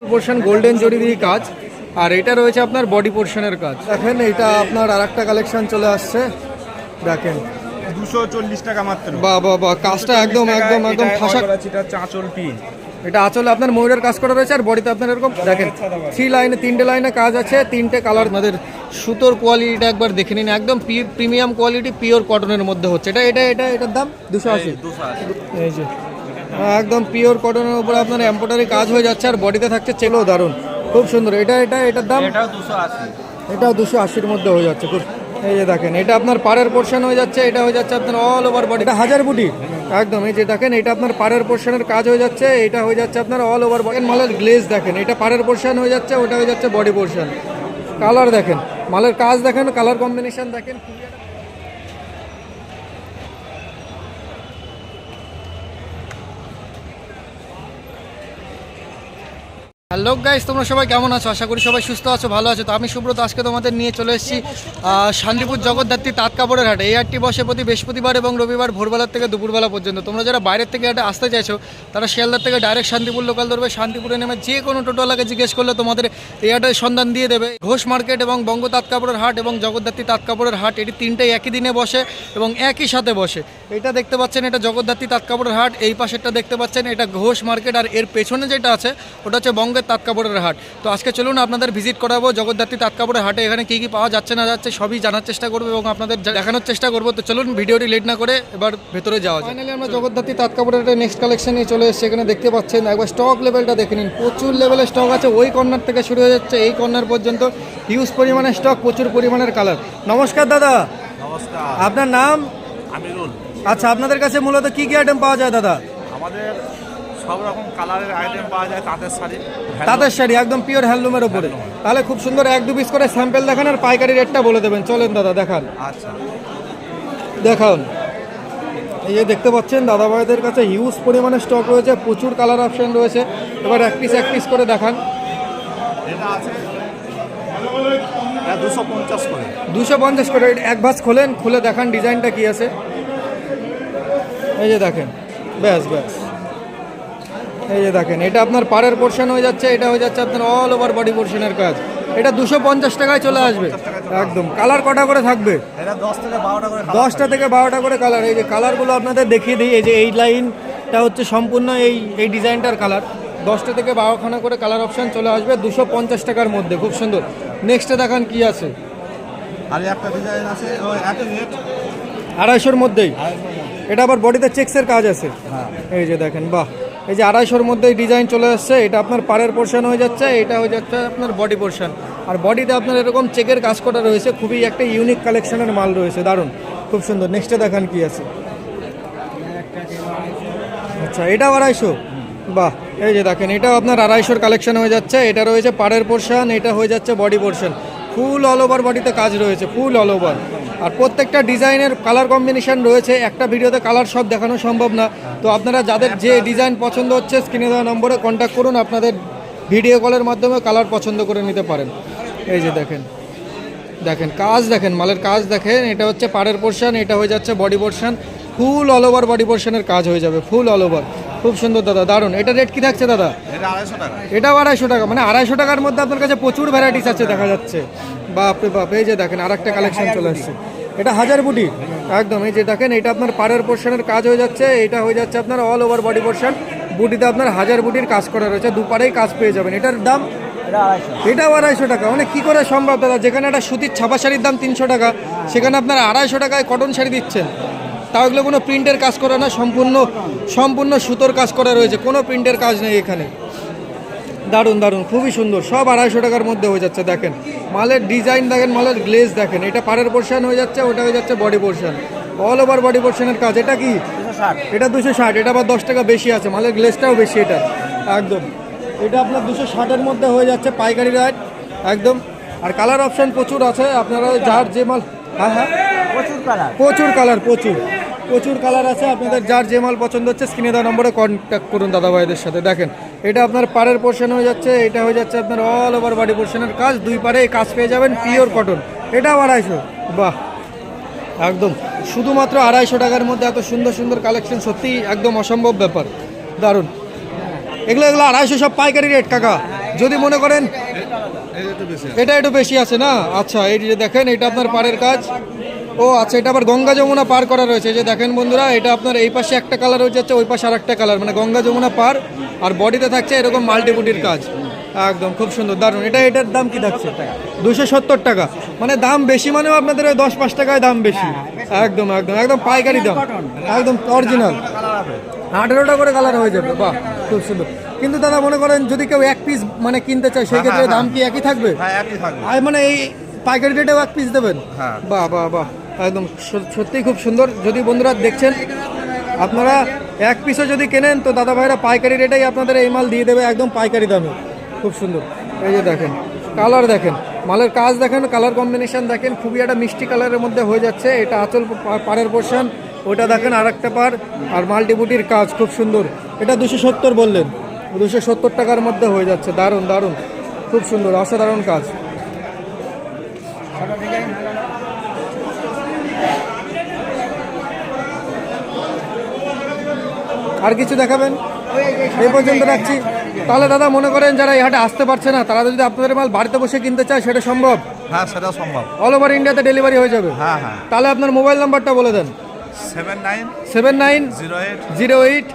Portion golden জরি দিয়ে কাজ, আর এটা রয়েছে আপনার বডি পোর্শনের কাজ। দেখেন এটা আপনার আরেকটা কালেকশন চলে আসছে, দেখেন 240 টাকা মাত্র। বাহ বাহ বাহ, কাজটা একদম একদম একদম ঠাসা। এটা চাঁচল পিন, এটা আঁচলে আপনার ময়ূরের কাজ করা রয়েছে, আর বডিতে আপনার এরকম দেখেন 3 লাইনে 3টে লাইনে কাজ আছে, 3টে কালার। আপনাদের সুতোর কোয়ালিটিটা একবার দেখে নিন, একদম প্রিমিয়াম কোয়ালিটি, পিওর কটনের মধ্যে হচ্ছে। এটার দাম 280। এই যে একদম পিওর কটনের উপরে আপনার এমব্রয়ডারি কাজ হয়ে যাচ্ছে, আর বডিতে থাকছে চেলো, দারুন, খুব সুন্দর। এটার দাম এটাও 280-এর মধ্যে হয়ে যাচ্ছে। খুব এই যে দেখেন এটা আপনার পাড়ের পোর্শন হয়ে যাচ্ছে, এটা হয়ে যাচ্ছে আপনার অল ওভার বডি, এটা 1000 বুটি একদম। এই যে দেখেন এটা আপনার পাড়ের পোর্শনের কাজ হয়ে যাচ্ছে, এটা হয়ে যাচ্ছে আপনার অল ওভার বডি। মালের গ্লেজ দেখেন, এটা পাড়ের পোর্শন হয়ে যাচ্ছে, ওটা হয়ে যাচ্ছে বডি পোর্শন। কালার দেখেন, মালের কাজ দেখেন, কালার কম্বিনেশন দেখেন। হ্যালো গাইস, তোমরা সবাই কেমন আছো? আশা করি সবাই সুস্থ আছো, ভালো আছো। তো আমি সুব্রত আজকে তোমাদের নিয়ে চলে এসেছি শান্তিপুর জগদ্ধাত্রী তাঁত কাপড়ের হাটে। এই হাটটি বসে প্রতি বৃহস্পতিবার এবং রবিবার ভোরবেলার থেকে দুপুরবেলা পর্যন্ত। তোমরা যারা বাইরের থেকে হাটে আসতে চাইছো তারা শিয়ালদার থেকে ডাইরেক্ট শান্তিপুর লোকাল ধরবে। শান্তিপুরে নেমে যে কোনো টোটোওয়ালাকে জিজ্ঞেস করলে তোমাদের এই হাটের সন্ধান দিয়ে দেবে। ঘোষ মার্কেট এবং বঙ্গ তাঁত কাপড়ের হাট এবং জগদ্ধাত্রী তাঁত কাপড়ের হাট, এটি তিনটেই একই দিনে বসে এবং একই সাথে বসে। এটা দেখতে পাচ্ছেন এটা জগদ্ধাত্রী তাঁত কাপড়ের হাট, এই পাশেরটা দেখতে পাচ্ছেন এটা ঘোষ মার্কেট, আর এর পেছনে যেটা আছে ওটা হচ্ছে বঙ্গের তাঁত কাপড়ের হাট। তো আজকে চলুন আপনাদের ভিজিট করাবো জগদ্ধাত্রী তাঁত কাপড়ের হাটে। এখানে কী কী পাওয়া যাচ্ছে না যাচ্ছে সবই জানার চেষ্টা করবো এবং আপনাদের দেখানোর চেষ্টা করবো। তো চলুন ভিডিওটি লেট না করে এবার ভেতরে যাওয়া যায়। ফাইনালি আমরা জগদ্ধাত্রী তাঁত কাপড়ের হাটে নেক্সট কালেকশনে চলে এসেছি। এখানে দেখতে পাচ্ছেন একবার স্টক লেভেলটা দেখে নিন, প্রচুর লেভেলের স্টক আছে। ওই কর্নার থেকে শুরু হয়ে যাচ্ছে এই কর্নার পর্যন্ত, হিউজ পরিমাণের স্টক, প্রচুর পরিমাণের কালার। নমস্কার দাদা। নমস্কার। আপনার নাম? আমিরুল। আচ্ছা, আপনাদের কাছে মূলত কী কী আইটেম পাওয়া যায় দাদা? আমাদের সব রকম কালারের আইটেম পাওয়া যায়, তাঁতের শাড়ি। তাঁতের শাড়ি একদম পিওর হ্যান্ডলুমের ওপরে। তাহলে খুব সুন্দর 1-2 পিস করে স্যাম্পেল দেখান আর পাইকারি রেটটা বলে দেবেন। চলেন দাদা দেখান। আচ্ছা, দেখান। এই যে দেখতে পাচ্ছেন দাদা ভাইদের কাছে হিউজ পরিমাণে স্টক রয়েছে, প্রচুর কালার অপশন রয়েছে। এবার এক পিস করে দেখান। এটা আছে 250 করে। 250 করে এক ভাঁজ খোলেন, খুলে দেখান ডিজাইনটা কি আছে। এই যে দেখেন, ব্যাস ব্যাস, এই যে দেখেন এটা আপনার পাড়ের পোর্শন হয়ে যাচ্ছে, এটা হয়ে যাচ্ছে আপনার অল ওভার বডি পোর্শনের কাজ। এটা 250 টাকায় চলে আসবে একদম। কালার কটা করে থাকবে? এটা 10 থেকে 12টা করে। 10টা থেকে 12টা করে কালার। এই যে কালারগুলো আপনাদের দেখিয়ে দিই। এই যে এই লাইনটা হচ্ছে সম্পূর্ণ এই ডিজাইনটার কালার। 10টা থেকে 12খানা করে কালার অপশান চলে আসবে 250 টাকার মধ্যে, খুব সুন্দর। নেক্সটে দেখান কি আছে। আর একটা ডিজাইন আছে ওই একই রেট, 250-র মধ্যেই। এটা আবার বডিতে চেক্সের কাজ আছে। এই যে দেখেন, বাহ, এই যে 250-র মধ্যেই ডিজাইন চলে আসছে। এটা আপনার পাড়ের পোর্শন হয়ে যাচ্ছে, এটা হয়ে যাচ্ছে আপনার বডি পোর্শন, আর বডিতে আপনার এরকম চেকের কাজ করা রয়েছে। খুবই একটা ইউনিক কালেকশনের মাল রয়েছে, দারুণ, খুব সুন্দর। নেক্সটে দেখান কি আছে। আচ্ছা, এটাও 250? বাহ, এই যে দেখেন এটাও আপনার 250-র কালেকশন হয়ে যাচ্ছে। এটা রয়েছে পাড়ের পোর্শন, এটা হয়ে যাচ্ছে body portion. Full all over বডিতে কাজ রয়েছে, ফুল অল ওভার। আর প্রত্যেকটা ডিজাইনের কালার কম্বিনেশন রয়েছে। একটা ভিডিওতে কালার সব দেখানো সম্ভব না। তো আপনারা যাদের যে ডিজাইন পছন্দ হচ্ছে স্ক্রিনে দেওয়া নম্বরে কন্ট্যাক্ট করুন, আপনাদের ভিডিও কলের মাধ্যমে কালার পছন্দ করে নিতে পারেন। এই যে দেখেন, দেখেন কাজ দেখেন, মালের কাজ দেখেন। এটা হচ্ছে পাড়ের পোর্শন, এটা হয়ে যাচ্ছে body portion. Full all over body পোর্শনের কাজ হয়ে যাবে, ফুল অল ওভার, খুব সুন্দর দাদা, দারুণ। এটা রেট কি থাকছে দাদা? এটা 250 টাকা। এটাও 250 টাকা, মানে 250 টাকার মধ্যে আপনার কাছে প্রচুর ভ্যারাইটিস আছে দেখা যাচ্ছে। বাপরে বাপ, এই যে দেখেন আরেকটা কালেকশন চলে আসছে। এটা 1000 বুটি একদম। এই যে দেখেন এটা আপনার পাড়ের পোর্শনের কাজ হয়ে যাচ্ছে, এটা হয়ে যাচ্ছে আপনার অল ওভার বডি পোর্শন। বুটিতে আপনার 1000 বুটির কাজ করা রয়েছে, দুপারেই কাজ পেয়ে যাবেন। এটার দাম এটাও 250 টাকা। মানে কী করে সম্ভব দাদা? যেখানে একটা সুতির ছাপা শাড়ির দাম 300 টাকা, সেখানে আপনার 250 টাকায় কটন শাড়ি দিচ্ছেন। তাও এগুলো কোনো প্রিন্টের কাজ করা না, সম্পূর্ণ সুতোর কাজ করা রয়েছে, কোনো প্রিন্টের কাজ নেই এখানে। দারুণ দারুণ, খুবই সুন্দর, সব 250 টাকার মধ্যে হয়ে যাচ্ছে। দেখেন মালের ডিজাইন দেখেন, মালের গ্লেজ দেখেন। এটা পাড়ের পোর্শন হয়ে যাচ্ছে, ওটা হয়ে যাচ্ছে body portion, all over body পোর্শনের কাজ। এটা কি? এটা 260। এটা আবার 10 টাকা বেশি আছে, মালের গ্লেজটাও বেশি এটা একদম। এটা আপনার 260-এর মধ্যে হয়ে যাচ্ছে পাইকারি রেট একদম। আর কালার অপশান প্রচুর আছে, আপনারা যার যে মাল। হ্যাঁ, প্রচুর কালার আছে। আপনাদের যার যে মাল পছন্দ হচ্ছে স্ক্রিনে দেওয়া নম্বরে কন্ট্যাক্ট করুন দাদা ভাইদের সাথে। দেখেন এটা আপনার পাড়ের পোর্শন হয়ে যাচ্ছে, এটা হয়ে যাচ্ছে আপনার অল ওভার বডি পোর্শনের কাজ। দুই পারে কাজ পেয়ে যাবেন, পিওর কটন। এটাও 250। বাহ, একদম শুধুমাত্র 250 টাকার মধ্যে এত সুন্দর সুন্দর কালেকশন, সত্যি একদম অসম্ভব ব্যাপার, দারুণ। এগুলো 250 সব পাইকারি রেট কাকা। যদি মনে করেন এটা একটু বেশি আছে না, আচ্ছা এই যে দেখেন এটা আপনার পাড়ের কাজ। ও আচ্ছা, এটা আবার গঙ্গা যমুনা পার করা রয়েছে। এই যে দেখেন বন্ধুরা, এটা আপনার এই পাশে একটা কালার হয়ে যাচ্ছে, ওই পাশে আর একটা কালার, মানে গঙ্গা যমুনা পার। আর বডিতে থাকছে এরকম মাল্টিপুটির কাজ, একদম খুব সুন্দর, দারুণ। এটার দাম কি থাকছে? 270 টাকা। মানে দাম বেশি মানেও আপনাদের ওই 10-5 টাকায় দাম বেশি। একদম একদম একদম পাইকারি দাম, একদম অরিজিনাল। 18টা করে কালার হয়ে যাবে, বাহ খুব সুন্দর। কিন্তু দাদা মনে করেন যদি কেউ এক পিস মানে কিনতে চায়, সেই ক্ষেত্রে দাম কি একই থাকবে? হ্যাঁ, একই থাকবে। আর মানে এই পাইকারি রেটেও এক পিস দেবেন? হ্যাঁ। বাহ বাহ বাহ, একদম সত্যিই খুব সুন্দর। যদি বন্ধুরা দেখছেন আপনারা এক পিসও যদি কেনেন, তো দাদা ভাইরা পাইকারি রেটেই আপনাদের এই মাল দিয়ে দেবে, একদম পাইকারি দামে। খুব সুন্দর। এই যে দেখেন কালার, দেখেন মালের কাজ, দেখেন কালার কম্বিনেশন দেখেন, খুবই একটা মিষ্টি কালারের মধ্যে হয়ে যাচ্ছে। এটা আঁচল পাড়ের পোর্শন, ওটা দেখেন আর একটা পার, আর মাল্টিপুটির কাজ খুব সুন্দর। এটা 270 বললেন, 270 টাকার মধ্যে হয়ে যাচ্ছে, দারুণ দারুণ, খুব সুন্দর, অসাধারণ কাজ। আর কিছু দেখাবেন? এই পর্যন্ত রাখছি। তাহলে দাদা মনে করেন যারা এই হাটে আসতে পারছে না, তারা যদি আপনাদের মাল বাড়িতে বসে কিনতে চায়, সেটা সম্ভব? হ্যাঁ, সেটা সম্ভব। অল ওভার ইন্ডিয়াতে ডেলিভারি হয়ে যাবে? হ্যাঁ হ্যাঁ। তাহলে আপনার মোবাইল নাম্বারটা বলে দেন। 7908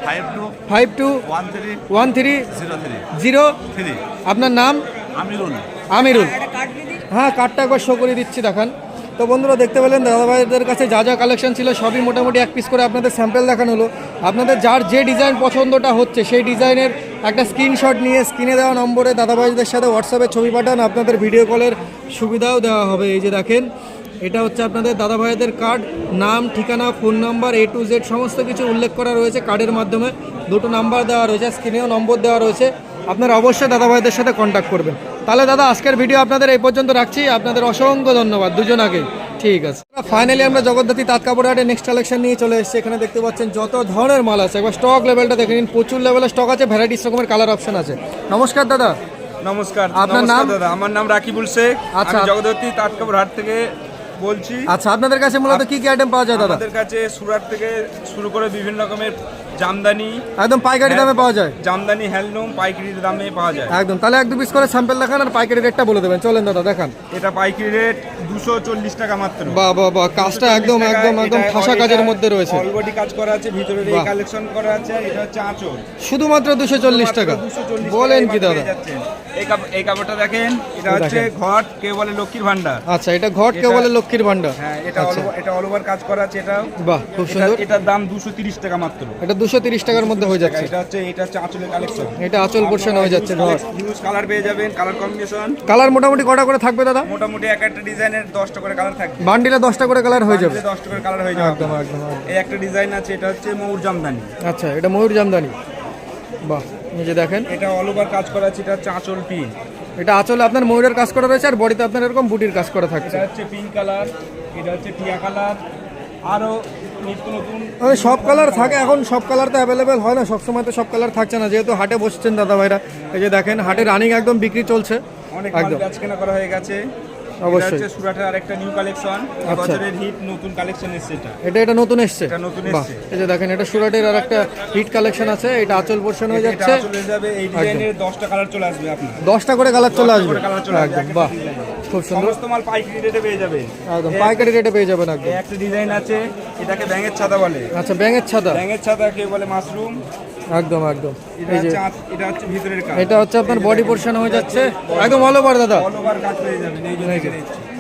52 13 03। আপনার নাম? আমিরুল। হ্যাঁ, কার্ডটা একবার শো করে দিচ্ছি, দেখান। তো বন্ধুরা দেখতে পেলেন দাদাভাইদের কাছে যা যা কালেকশন ছিল সবই মোটামুটি এক পিস করে আপনাদের স্যাম্পল দেখানো হলো। আপনাদের যার যে ডিজাইন পছন্দটা হচ্ছে, সেই ডিজাইনের একটা স্ক্রিনশট নিয়ে স্ক্রিনে দেওয়া নম্বরে দাদাভাইদের সাথে হোয়াটসঅ্যাপে ছবি পাঠান, আপনাদের ভিডিও কলের সুবিধাও দেওয়া হবে। এই যে দেখেন, এটা হচ্ছে আপনাদের দাদাভাইদের কার্ড, নাম, ঠিকানা, phone number A to Z সমস্ত কিছু উল্লেখ করা রয়েছে কার্ডের মাধ্যমে। দুটো নাম্বার দেওয়া রয়েছে, স্ক্রিনেও নম্বর দেওয়া রয়েছে, আপনারা অবশ্যই দাদাভাইদের সাথে কন্ট্যাক্ট করবেন। তাহলে দাদা আজকের ভিডিও আপনাদের এই পর্যন্ত রাখছি, আপনাদের অসংখ্য ধন্যবাদ দুজন আগে। ঠিক আছে, ফাইনালি আমরা জগদ্ধাত্রী তাঁত কাপড় হাটে নেক্সট কালেকশন নিয়ে চলে এসেছি। এখানে দেখতে পাচ্ছেন যত ধরনের মাল আছে, একবার স্টক লেভেলটা দেখে নিন, প্রচুর লেভেলের স্টক আছে, ভ্যারাইটিস রকমের কালার অপশন আছে। নমস্কার দাদা। নমস্কার। আপনার নাম? দাদা আমার নাম রাকিবুল শেখ। আচ্ছা। আমি জগদ্ধাত্রী তাঁত কাপড় হাট থেকে বলছি। আচ্ছা, আপনাদের কাছে মূলত কি কি আইটেম পাওয়া যায় দাদা? আমাদের কাছে সুরাট থেকে শুরু করে বিভিন্ন রকমের জামদানি, একদম পাইকারি দামে পাওয়া যায়। জামদানি হ্যান্ডলুম পাইকারি দামে পাওয়া যায় একদম। তাহলে এক দু পিস করে স্যাম্পল দেখান আর পাইকারি রেটটা বলে দেবেন। চলেন দাদা দেখান। এটা পাইকারি রেট 240 টাকা মাত্র। বাহ বাহ বাহ, কাজটা একদম একদম একদম ঠাসা কাজের মধ্যে রয়েছে। অলবডি কাজ করা আছে, ভিতরে এই কালেকশন করা আছে। এটা হচ্ছে আঁচল, শুধুমাত্র 240 টাকা। 240 বলেন কি দাদা? এই কাপড়টা দেখেন, এটা হচ্ছে ঘট, কেউ বলে লক্ষ্মীর ভান্ডার। আচ্ছা, এটা ঘট, কেউ বলে লক্ষ্মীর ভান্ডার। হ্যাঁ, এটা অল ওভার কাজ করা আছে। এটাও বাহ, খুব সুন্দর। এটার দাম 230 টাকা মাত্র। এটা 230 টাকার মধ্যে হয়ে যাচ্ছে। এটা হচ্ছে আঁচলের কালেকশন। এটা আঁচল পোর্শন হয়ে যাচ্ছে। ঘট হিউজ কালার পেয়ে যাবেন, কালার কম্বিনেশন। কালার মোটামুটি কটা করে থাকবে দাদা? মোটামুটি এক একটা ডিজাইনের 10টা করে কালার থাকবে। বান্ডিলে 10টা করে কালার হয়ে যাবে। 10টা করে কালার হয়ে যাবে। একদম একদম। এই একটা ডিজাইন আছে, এটা হচ্ছে ময়ূর জামদানি। আচ্ছা, এটা ময়ূর জামদানি। বাহ, এই যে দেখেন, এটা অল ওভার কাজ করা আছে। এটা হচ্ছে আঁচল পিন। এটা আঁচলে আপনার ময়ূরের কাজ করা রয়েছে, আর বডিতে আপনার এরকম বুটির কাজ করা থাকছে। এটা হচ্ছে পিঙ্ক কালার, এটা হচ্ছে টিয়া কালার, আরো নতুন নতুন সব কালার থাকে। এখন সব কালার তো অ্যাভেলেবেল হয় না, সবসময় তো সব কালার থাকছে না, যেহেতু হাটে বসছেন দাদা ভাইরা। এই যে দেখেন, হাটে রানিং একদম বিক্রি চলছে। অনেক একদম কাজ কেনা করা হয়ে গেছে। অবশ্যই। এটা হচ্ছে সুরাটের আরেকটা নিউ কালেকশন, বছরের হিট নতুন কালেকশন এসেছে। এটা নতুন এসেছে। এটা নতুন বাহ, এসেছে। এই যে দেখেন, এটা সুরাটের আর একটা হিট কালেকশন আছে। এটা আঁচল পোর্শন হয়ে যাচ্ছে। এটা চলে যাবে, এই ডিজাইনের 10টা কালার চলে আসবে আপনার। 10টা করে কালার চলে আসবে। কালার চলে আসবে একদম, বাহ খুব সুন্দর। সমস্ত মাল পাইকারি রেটে পেয়ে যাবেন। একদম পাইকারি রেটে পেয়ে যাবেন একদম। একটা ডিজাইন আছে, এটাকে ব্যাঙের ছাতা বলে। আচ্ছা, ব্যাঙের ছাতা। ব্যাঙের ছাতা কেউ বলে মাশরুম। একদম একদম। এটা হচ্ছে এটা হচ্ছে ভিতরের কাজ। এটা হচ্ছে আপনার বডি পোর্শন হয়ে যাচ্ছে একদম অল ওভার দাদা। অল ওভার কাজ পেয়ে যাবেন, এই যে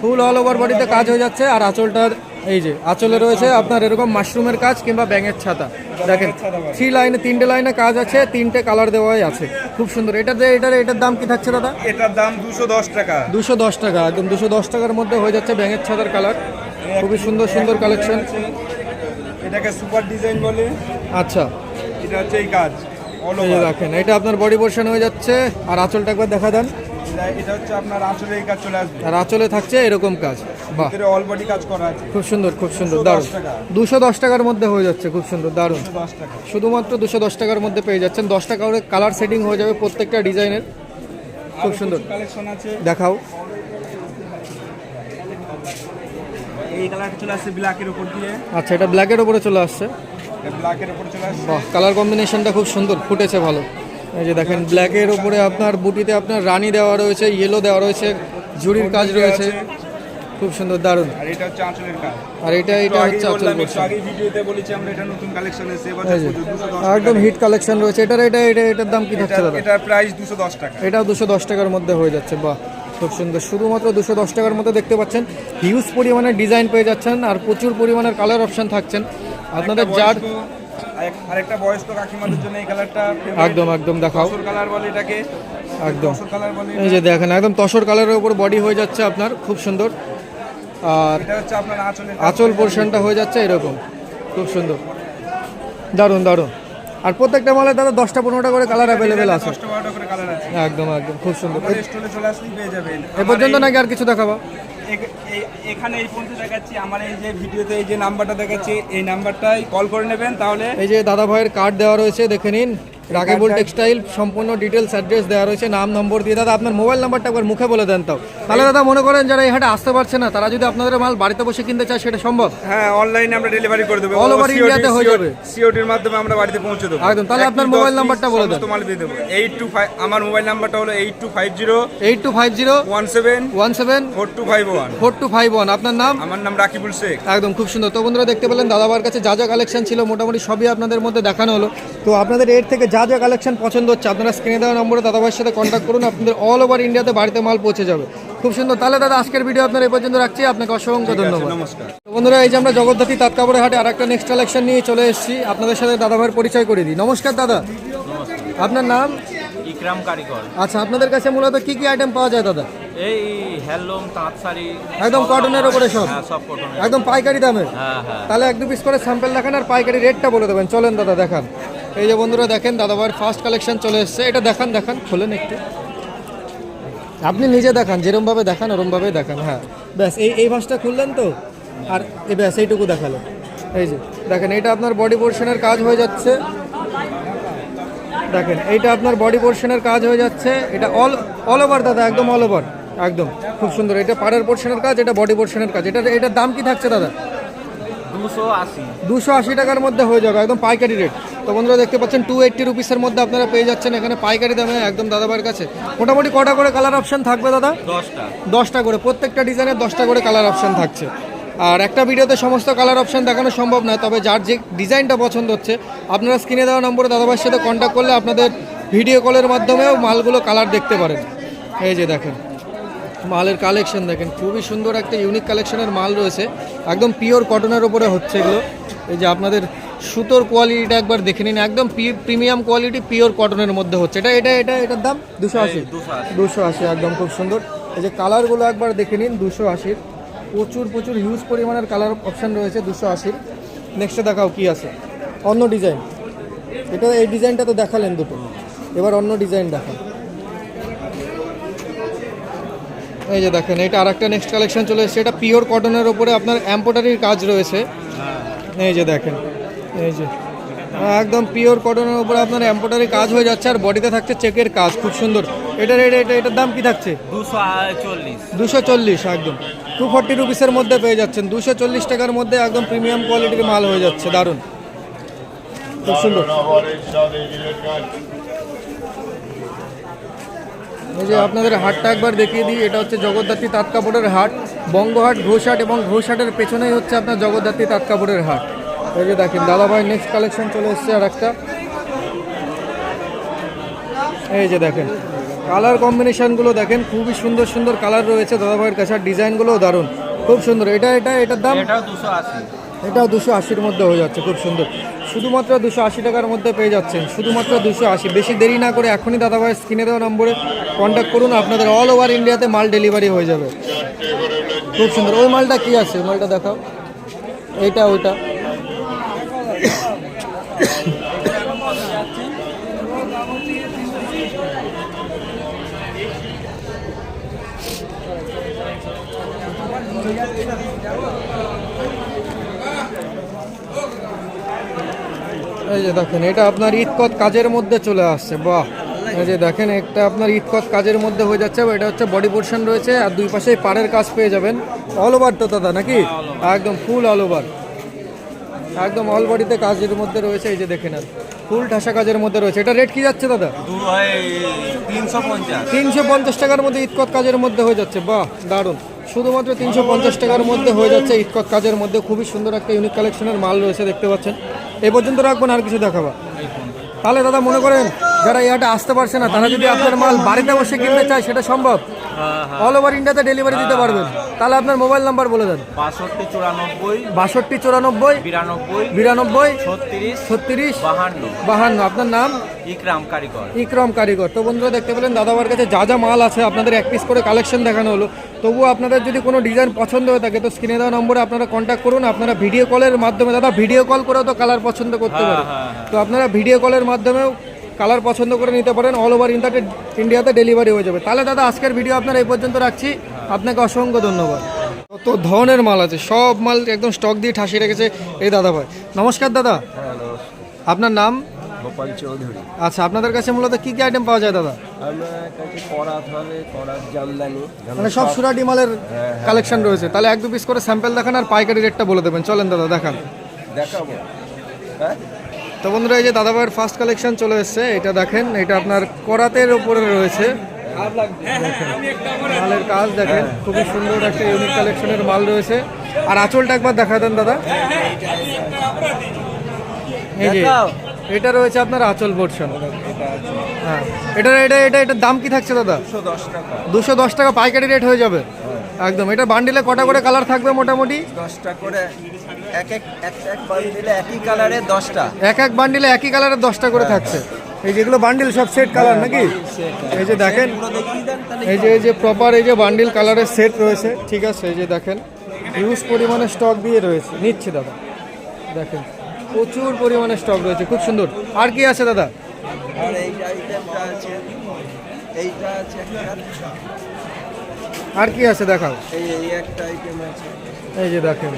ফুল অল ওভার বডিতে কাজ হয়ে যাচ্ছে। আর আঁচলটার এই যে আঁচলে রয়েছে আপনার এরকম মাশরুমের কাজ কিংবা ব্যাঙের ছাতা। দেখেন, 3 লাইনে 3টে লাইনে কাজ আছে, 3টে কালার দেওয়াই আছে, খুব সুন্দর। এটার দাম কি থাকছে দাদা? এটার দাম 210 টাকা। 210 টাকা, একদম 210 টাকার মধ্যে হয়ে যাচ্ছে ব্যাঙের ছাতার কালার। খুবই সুন্দর সুন্দর কালেকশন। এটাকে সুপার ডিজাইন বলে। আচ্ছা, এটা হচ্ছে এই কাজ অল এই যে ওভার। দেখেন, এটা আপনার বডি পোর্শন হয়ে যাচ্ছে। আর আঁচলটা একবার দেখা দেন। এটা হচ্ছে আপনার আঁচলে এই কাজ চলে আসবে। আর আঁচলে থাকছে এরকম কাজ। বাহ, ভিতরে অল বডি কাজ করা আছে। খুব সুন্দর খুব সুন্দর, 210 দারুণ। টাকা। 210 টাকার মধ্যে হয়ে যাচ্ছে, খুব সুন্দর, দারুণ। 210 টাকা। শুধুমাত্র 210 টাকার মধ্যে পেয়ে যাচ্ছেন। 10 টাকা করে কালার সেটিং হয়ে যাবে প্রত্যেকটা ডিজাইনের। খুব সুন্দর, কালেকশন আছে, দেখাও। এই কালারটা চলে আসছে ব্ল্যাকের উপর দিয়ে। আচ্ছা, এটা ব্ল্যাকের উপরে চলে আসছে। ব্ল্যাকের উপর চলে আসছে। বাহ, কালার কম্বিনেশনটা খুব সুন্দর ফুটেছে, ভালো। এই যে দেখেন ব্ল্যাকের উপরে আপনার বুটিতে আপনার রানী দেওয়া রয়েছে, ইয়েলো দেওয়া রয়েছে, ঝুড়ির কাজ রয়েছে, খুব সুন্দর দারুণ। আর এটা হচ্ছে আঁচলের কাজ। আর এটা হচ্ছে আঁচল পোর্শন। আগে ভিডিওতে বলেছি আমরা এটা নতুন কালেকশন এসেছে এবার এই যে একদম হিট কালেকশন রয়েছে। এটার দাম কি থাকছে দাদা? এটার প্রাইস 210 টাকা। এটাও 210 টাকার মধ্যে হয়ে যাচ্ছে। বাহ, খুব সুন্দর। শুধুমাত্র 210 টাকার মধ্যে দেখতে পাচ্ছেন হিউজ পরিমাণে ডিজাইন পেয়ে যাচ্ছেন আর প্রচুর পরিমাণের কালার অপশন থাকছেন আপনাদের। যার আরেকটা বয়স্ক কাকিমাদের জন্য এই কালারটা একদম দেখাও। তসর কালার বলে এটাকে, একদম তসর কালার বলে। এই যে দেখেন একদম তসর কালারের উপর বডি হয়ে যাচ্ছে আপনার, খুব সুন্দর। আর এটা হচ্ছে আপনার আঁচল পোর্শনটা হয়ে যাচ্ছে এরকম, খুব সুন্দর, দারুণ। আর প্রত্যেকটা মালে দাদা 10টা-15টা করে কালার অ্যাভেলেবেল আছে। 10-12টা করে কালার আছে। একদম খুব সুন্দর। আমাদের স্টোরে চলে আসলেই পেয়ে যাবেন। এ পর্যন্ত নাকি আর কিছু দেখাবো? এখানে এই পর্যন্ত দেখাচ্ছি। আমার এই যে ভিডিওতে এই যে নাম্বারটা দেখাচ্ছি, এই নাম্বারটাই কল করে নেবেন। তাহলে এই যে দাদা ভাইয়ের কার্ড দেওয়া রয়েছে, দেখে নিন। রাকিবুল টেক্সটাইল সম্পূর্ণ ডিটেলস অ্যাড্রেস দেওয়া রয়েছে, নাম নম্বর দিয়ে। দাদা আপনার মোবাইল নাম্বারটা একবার মুখে বলে দেন তাও। তাহলে দাদা মনে করেন যারা এই হাটে আসতে পারছে না, তারা যদি আপনাদের মাল বাড়িতে বসে কিনতে চায় সেটা সম্ভব? হ্যাঁ, অনলাইনে আমরা ডেলিভারি করে দেবো। অল ওভার ইন্ডিয়াতে হয়ে যাবে। সিওডির মাধ্যমে আমরা বাড়িতে পৌঁছে দেবো একদম। তাহলে আপনার মোবাইল নাম্বারটা বলে দেন। তোমার দিয়ে দেবো 825। আমার মোবাইল নাম্বারটা হলো 8250 17 4251। 4251। আপনার নাম? আমার নাম রাকিবুল শেখ। একদম, খুব সুন্দর। তো বন্ধুরা দেখতে পেলেন দাদাবার কাছে যা যা কালেকশন ছিল মোটামুটি সবই আপনাদের মধ্যে দেখানো হলো। তো আপনাদের এর থেকে যা যা কালেকশন পছন্দ হচ্ছে আপনারা স্ক্রিনে দেওয়া নম্বরে দাদাভাইয়ের সাথে কন্ট্যাক্ট করুন, আপনাদের অল ওভার ইন্ডিয়াতে বাড়িতে মাল পৌঁছে যাবে। খুব সুন্দর। তাহলে দাদা আজকের ভিডিও আপনারা এই পর্যন্ত রাখছি, আপনাকে অসংখ্য ধন্যবাদ। নমস্কার। তো বন্ধুরা এই যে আমরা জগদ্ধাত্রী তাঁত কাপড়ের হাটে আর একটা নেক্সট কালেকশন নিয়ে চলে এসেছি, আপনাদের সাথে দাদাভাইয়ের পরিচয় করে দিই। নমস্কার দাদা, আপনার নাম? ইকরাম কারিগর। আচ্ছা, আপনাদের কাছে মূলত কি কি আইটেম পাওয়া যায় দাদা? এই হ্যান্ডলুম, তাঁত শাড়ি, একদম কটনের উপরে সব? হ্যাঁ, সব কটনের। একদম পাইকারি দামে? হ্যাঁ। তাহলে 1-2 পিস করে স্যাম্পল দেখান আর পাইকারি রেটটা বলে দেবেন। চলেন দাদা দেখান। এই যে বন্ধুরা দেখেন দাদাভাইয়ের ফার্স্ট কালেকশন চলে এসেছে। এটা দেখান, খোলেন একটু। আপনি নিজে দেখান, যেরমভাবে দেখান ওরমভাবেই দেখান। হ্যাঁ, ব্যাস এই ভাঁজটা খুললেন তো, আর ব্যাস এইটুকু দেখালো। এই যে দেখেন, এটা আপনার বডি পোর্শনের কাজ হয়ে যাচ্ছে। দেখেন এইটা আপনার বডি পোর্শনের কাজ হয়ে যাচ্ছে। এটা অল ওভার দাদা, একদম অল ওভার, একদম খুব সুন্দর। এটা পাড়ের পোর্শনের কাজ, এটা বডি পোর্শনের কাজ। এটার দাম কি থাকছে দাদা? 280। 280 টাকার মধ্যে হয়ে যাবে, একদম পাইকারি রেট। তো বন্ধুরা দেখতে পাচ্ছেন 280 রুপিসের মধ্যে আপনারা পেয়ে যাচ্ছেন এখানে পাইকারি দামে একদম দাদাবার কাছে। মোটামুটি কটা করে কালার অপশন থাকবে দাদা? 10টা করে, প্রত্যেকটা ডিজাইনের 10টা করে কালার অপশন থাকছে। আর একটা ভিডিওতে সমস্ত কালার অপশন দেখানো সম্ভব নয়, তবে যার যে ডিজাইনটা পছন্দ হচ্ছে আপনারা স্ক্রিনে দেওয়া নম্বরে দাদাভাইয়ের সাথে কন্ট্যাক্ট করলে আপনাদের ভিডিও কলের মাধ্যমেও মালগুলো কালার দেখতে পারেন। এই যে দেখেন মালের কালেকশন দেখেন, খুবই সুন্দর একটা ইউনিক কালেকশনের মাল রয়েছে, একদম পিওর কটনের উপরে হচ্ছে এগুলো। এই যে আপনাদের সুতোর কোয়ালিটিটা একবার দেখে নিন, একদম প্রিমিয়াম কোয়ালিটি পিওর কটনের মধ্যে হচ্ছে। এটার দাম 280, একদম খুব সুন্দর। এই যে কালারগুলো একবার দেখে নিন, 280। প্রচুর হিউজ পরিমাণের কালার অপশান রয়েছে 280। নেক্সটে দেখাও কি আছে, অন্য ডিজাইন। এই ডিজাইনটা তো দেখালেন দুটো, এবার অন্য ডিজাইন দেখান। এই যে দেখেন এটা আর একটা নেক্সট কালেকশন চলে এসেছে, এটা পিওর কটনের উপরে আপনার এমব্রয়ডারির কাজ রয়েছে। এই যে দেখেন, এই যে একদম পিওর কটনের উপরে আপনার এমব্রয়ডারি কাজ হয়ে যাচ্ছে আর বডিতে থাকছে চেকের কাজ, খুব সুন্দর। এটার দাম কি থাকছে? 240, একদম 240 রুপিসের মধ্যে পেয়ে যাচ্ছেন। 240 টাকার মধ্যে একদম প্রিমিয়াম কোয়ালিটির মাল হয়ে যাচ্ছে, দারুণ, খুব সুন্দর। এই যে আপনাদের হাটটা একবার দেখিয়ে দিই, এটা হচ্ছে জগদ্ধাত্রী তাঁত কাপড়ের হাট, বঙ্গহাট, ঘোষহাট, এবং ঘোষহাটের পেছনেই হচ্ছে আপনার জগদ্ধাত্রী তাঁত কাপড়ের হাট। এই যে দেখেন দাদাভাই নেক্সট কালেকশন চলে এসছে আর একটা। এই যে দেখেন কালার কম্বিনেশনগুলো দেখেন, খুবই সুন্দর কালার রয়েছে দাদাভাইয়ের কাছে, আর ডিজাইনগুলোও দারুণ, খুব সুন্দর। এটার দাম? এটাও 280-র মধ্যে হয়ে যাচ্ছে, খুব সুন্দর। শুধুমাত্র 280 টাকার মধ্যে পেয়ে যাচ্ছেন, শুধুমাত্র 280। বেশি দেরি না করে এখনই দাদাভাইয়ের স্ক্রিনে দেওয়া নম্বরে কন্ট্যাক্ট করুন, আপনাদের অল ওভার ইন্ডিয়াতে মাল ডেলিভারি হয়ে যাবে। খুব সুন্দর। ওই মালটা কি আছে? ওই মালটা দেখাও। ওইটা এই যে দেখেন এটা আপনার ইতকত কাজের মধ্যে চলে আসছে, বাহ। এই যে দেখেন একটা আপনার ইতকত কাজের মধ্যে হয়ে যাচ্ছে, এটা হচ্ছে বডি পোর্শন রয়েছে আর দুই পাশে পাড়ের কাজ পেয়ে যাবেন। অল ওভার তো দাদা নাকি? একদম ফুল অল ওভার, একদম অল বডিতে কাজের মধ্যে রয়েছে। এই যে দেখেন আর ফুল ঠাসা কাজের মধ্যে রয়েছে। এটা রেট কি যাচ্ছে দাদা? 350। 350 টাকার মধ্যে ইটকট কাজের মধ্যে হয়ে যাচ্ছে। বাহ, দারুণ। শুধুমাত্র 350 টাকার মধ্যে হয়ে যাচ্ছে ইটকট কাজের মধ্যে। খুবই সুন্দর একটা ইউনিক কালেকশনের মাল রয়েছে, দেখতে পাচ্ছেন। এই পর্যন্ত রাখবেন, আর কিছু দেখাবা? তাহলে দাদা মনে করেন যারা এই হাটে আসতে পারছে না, তারা যদি আপনার মাল বাড়িতে বসে কিনতে চায়, সেটা সম্ভব? অল ওভার ইন্ডিয়াতে ডেলিভারি দিতে পারবেন? তাহলে আপনার মোবাইল নাম্বার বলে দেন। 62 94 92 92 92 36 36 52 52। আপনার নাম? ইকরাম কারিগর। ইকরাম কারিগর। তো বন্ধুরা দেখতে পেলেন দাদাবার কাছে যা যা মাল আছে, আপনাদের এক পিস করে কালেকশন দেখানো হলো। তবুও আপনাদের যদি কোনো ডিজাইন পছন্দ হয়ে থাকে, তো স্ক্রিনে দেওয়া নম্বরে আপনারা কন্ট্যাক্ট করুন। আপনারা ভিডিও কলের মাধ্যমে, দাদা ভিডিও কল করেও তো কালার পছন্দ করতে পারেন। তো আপনারা ভিডিও কলের মাধ্যমেও কালার পছন্দ করে নিতে পারেন। অল ওভার ইন্ডিয়াতে ডেলিভারি হয়ে যাবে। তাহলে দাদা আজকের ভিডিও আপনারা এই পর্যন্ত রাখছি। আপনাকে অসংখ্য ধন্যবাদ। কত ধরনের মাল আছে, সব মাল একদম স্টক দিয়ে ঠাসিয়ে রেখেছে এই দাদা ভাই। নমস্কার দাদা, আপনার নাম? গোপাল চৌধুরী। আচ্ছা, আপনাদের কাছে মূলত কি কি আইটেম পাওয়া যায় দাদা? আমার কাছে করাত হবে, করাত জামদানি, মানে সব সুরাটি মালের কালেকশন রয়েছে। তাহলে এক দু পিস করে স্যাম্পল দেখান আর পাইকারি রেটটা বলে দেবেন। চলেন দাদা দেখান। দেখাবো। হ্যাঁ, তো বন্ধুরা এই যে দাদাভাইয়ের ফার্স্ট কালেকশন চলে এসেছে। এটা দেখেন, এটা আপনার করাতের উপরে রয়েছে। দেখেন, মালের কাজ দেখেন, খুবই সুন্দর একটা ইউনিক কালেকশনের মাল রয়েছে। আর আঁচলটা একবার দেখা দেন দাদা। এই যে এটা রয়েছে আপনার আঁচল পোর্শন। হ্যাঁ, এটার দাম কি থাকছে দাদা? 110 টাকা। 210 টাকা পাইকারি রেট হয়ে যাবে একদম। এটা বান্ডিলে কটা করে কালার থাকবে মোটামুটি? 10টা করে, এক বান্ডিলে একই কালারে 10টা। এক বান্ডিলে একই কালারের 10টা করে থাকছে। এই যেগুলো বান্ডিল সব সেট কালার নাকি? এই যে দেখেন, এই যে প্রপার এই যে বান্ডিল কালারের সেট রয়েছে। ঠিক আছে, এই যে দেখেন হিউজ পরিমাণে স্টক দিয়ে রয়েছে। নিচ্ছে দাদা, দেখেন প্রচুর পরিমাণে স্টক রয়েছে, খুব সুন্দর। আর কি আছে দাদা? আর এই আইটেমটা আছে, এইটা আছে একটা। আর কি আছে দেখাও। এই একটা আইটেম আছে। এই যে দেখেন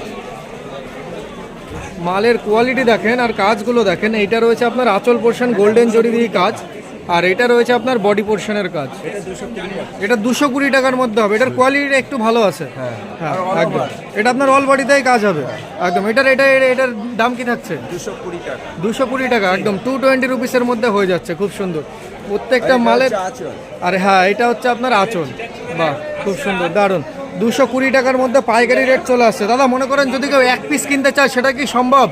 মালের কোয়ালিটি দেখেন আর কাজগুলো দেখেন। এইটা রয়েছে আপনার আঁচল পোর্শন গোল্ডেন জরি দিয়ে কাজ, আর এটা রয়েছে আপনার বডি পোর্শনের কাজ। এটা 220 টাকার মধ্যে হবে। এটার কোয়ালিটি একটু ভালো আছে। হ্যাঁ, একদম। এটা আপনার অল বডিতেই কাজ হবে একদম। এটার দাম কি থাকছে? 220 টাকা। 220 টাকা একদম। 220 রুপিসের মধ্যে হয়ে যাচ্ছে। খুব সুন্দর প্রত্যেকটা মালের। আঁচল। আরে হ্যাঁ, এটা হচ্ছে আপনার আঁচল। বাহ, খুব সুন্দর, দারুণ। 220 টাকার মধ্যে পাইকারি রেট চলে আসছে। দাদা মনে করেন যদি কেউ এক পিস কিনতে চায়, সেটা কি সম্ভব?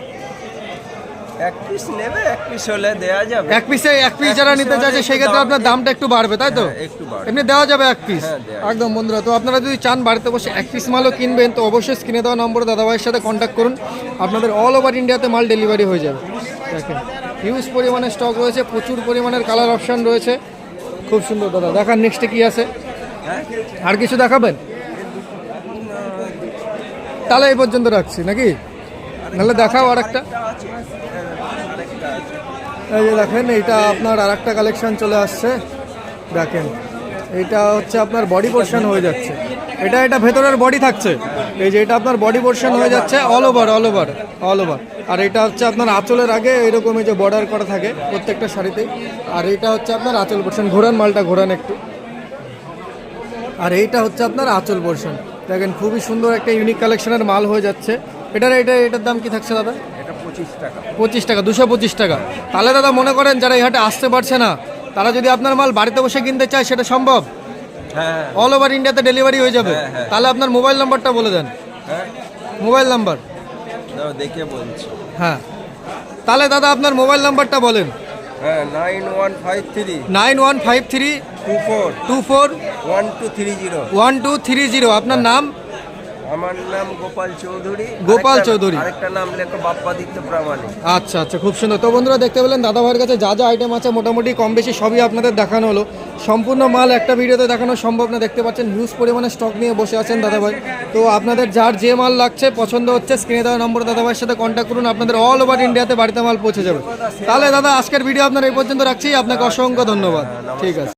এক পিস নেবে, এক পিস হলে দেয়া যাবে। এক পিস যারা নিতে চাইছে সেক্ষেত্রে আপনার দামটা একটু বাড়বে, তাই তো? একটু বাড়বে। এমনি দেওয়া যাবে এক পিস হ্যাঁ, দেওয়া একদম। বন্ধুরা, তো আপনারা যদি চান বাড়িতে বসে এক পিস মালও কিনবেন, তো অবশ্যই স্ক্রিনে দেওয়া নম্বরে দাদাভাইয়ের সাথে কন্ট্যাক্ট করুন। আপনাদের অল ওভার ইন্ডিয়াতে মাল ডেলিভারি হয়ে যাবে। দেখেন হিউজ পরিমাণে স্টক রয়েছে, প্রচুর পরিমাণের কালার অপশান রয়েছে। খুব সুন্দর দাদা। দেখান নেক্সটে কি আছে। আর কিছু দেখাবেন? তাহলে এই পর্যন্ত রাখছি নাকি? নাহলে দেখাও আর একটা। এই যে দেখেন, এইটা আপনার আর একটা কালেকশন চলে আসছে। দেখেন এইটা হচ্ছে আপনার বডি পোর্শন হয়ে যাচ্ছে। এটা ভেতরের বডি থাকছে। এই যে এটা আপনার বডি পোর্শন হয়ে যাচ্ছে অল ওভার। আর এটা হচ্ছে আপনার আঁচলের আগে এরকম এই যে বর্ডার করা থাকে প্রত্যেকটা শাড়িতেই। আর এইটা হচ্ছে আপনার আঁচল পোর্শন। ঘোরান মালটা, ঘোরান একটু। আর এইটা হচ্ছে আপনার আঁচল পোর্শন। দেখেন খুবই সুন্দর একটা ইউনিক কালেকশনের মাল হয়ে যাচ্ছে। এটার দাম কি থাকছে দাদা? এটা 25 টাকা। 25 টাকা, 225 টাকা। তাহলে দাদা মনে করেন যারা এই হাটে আসতে পারছে না, তারা যদি আপনার মাল বাড়িতে বসে কিনতে চায়, সেটা সম্ভব? হ্যাঁ, অল ওভার ইন্ডিয়াতে ডেলিভারি হয়ে যাবে। তাহলে আপনার মোবাইল নাম্বারটা বলে দেন। হ্যাঁ, মোবাইল নাম্বার? দাও দেখে বলছি। হ্যাঁ, তাহলে দাদা আপনার মোবাইল নাম্বারটা বলেন। হ্যাঁ, 9153 9153 24 24 1230। 1230। আপনার নাম? আমার নাম গোপাল চৌধুরী। গোপাল চৌধুরী। আরেকটা নাম লেখো বাপ্পাদিত্য প্রামাণিক। আচ্ছা আচ্ছা, খুব সুন্দর। তো বন্ধুরা দেখতে পেলেন দাদা ভাইয়ের কাছে যা যা আইটেম আছে মোটামুটি কম বেশি সবই আপনাদের দেখানো হলো। সম্পূর্ণ মাল একটা ভিডিওতে দেখানো সম্ভব না। দেখতে পাচ্ছেন হিউজ পরিমাণে স্টক নিয়ে বসে আছেন দাদা ভাই। তো আপনাদের যার যে মাল লাগছে, পছন্দ হচ্ছে, স্ক্রিনে দেওয়া নম্বরে দাদা ভাইয়ের সাথে কন্ট্যাক্ট করুন। আপনাদের অল ওভার ইন্ডিয়াতে বাড়িতে মাল পৌঁছে যাবে। তাহলে দাদা আজকের ভিডিও আপনার এই পর্যন্ত রাখছি। আপনাকে অসংখ্য ধন্যবাদ। ঠিক আছে।